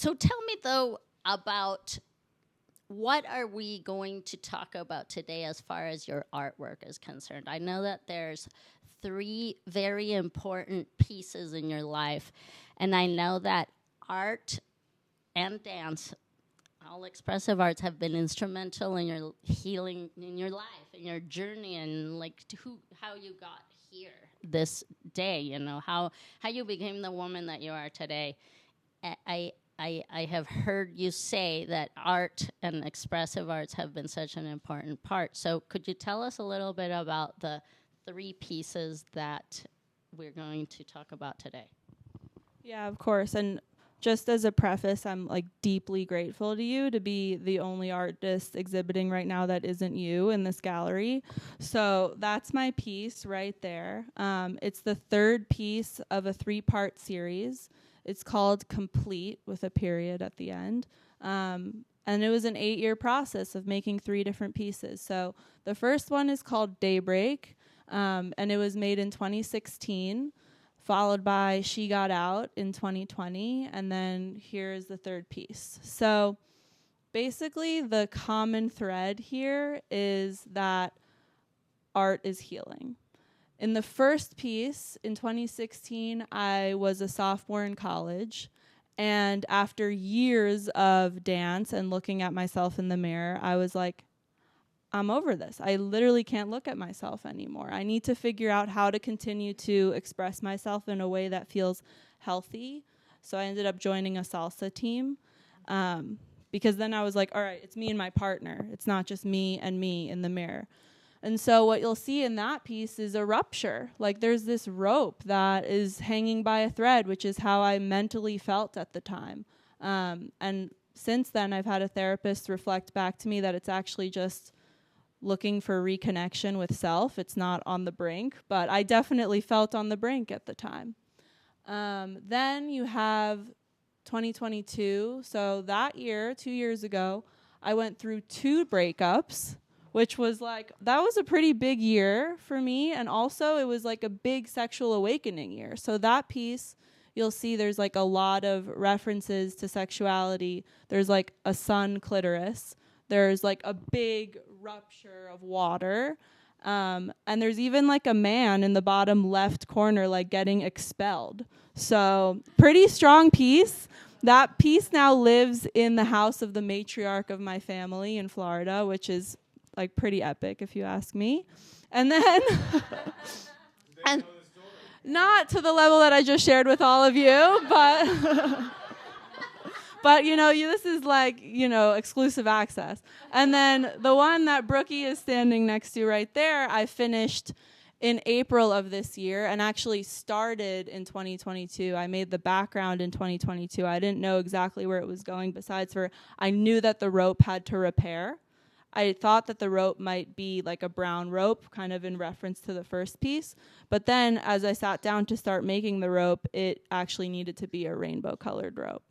So tell me, though, about what are we going to talk about today as far as your artwork is concerned? I know that there's 3 very important pieces in your life, and I know that art and dance, all expressive arts, have been instrumental in your healing, in your life, in your journey, and like how you got here this day. You know how you became the woman that you are today. I have heard you say that art and expressive arts have been such an important part. So could you tell us a little bit about the 3 pieces that we're going to talk about today? Yeah, of course. And just as a preface, I'm like deeply grateful to you to be the only artist exhibiting right now that isn't you in this gallery. So that's my piece right there. It's the 3rd piece of a 3-part series. It's called Complete, with a period at the end. And it was an 8-year process of making 3 different pieces. So the first one is called Daybreak, and it was made in 2016, followed by She Got Out in 2020, and then here's the 3rd piece. So basically the common thread here is that art is healing. In the first piece, in 2016, I was a sophomore in college, and after years of dance and looking at myself in the mirror, I was like, I'm over this. I literally can't look at myself anymore. I need to figure out how to continue to express myself in a way that feels healthy. So I ended up joining a salsa team, because then I was like, all right, it's me and my partner. It's not just me and me in the mirror. And so what you'll see in that piece is a rupture. Like there's this rope that is hanging by a thread, which is how I mentally felt at the time. And since then, I've had a therapist reflect back to me that it's actually just looking for reconnection with self. It's not on the brink, but I definitely felt on the brink at the time. Then you have 2022. So that year, 2 years ago, I went through 2 breakups, which was like, that was a pretty big year for me. And also it was like a big sexual awakening year. So that piece, you'll see there's like a lot of references to sexuality. There's like a sun clitoris. There's like a big rupture of water. And there's even like a man in the bottom left corner, like getting expelled. So pretty strong piece. That piece now lives in the house of the matriarch of my family in Florida, which is like pretty epic if you ask me. And then and not to the level that I just shared with all of you, but but this is like, exclusive access. And then the one that Brookie is standing next to right there, I finished in April of this year and actually started in 2022. I made the background in 2022. I didn't know exactly where it was going I knew that the rope had to repair. I thought that the rope might be like a brown rope, kind of in reference to the first piece. But then as I sat down to start making the rope, it actually needed to be a rainbow-colored rope.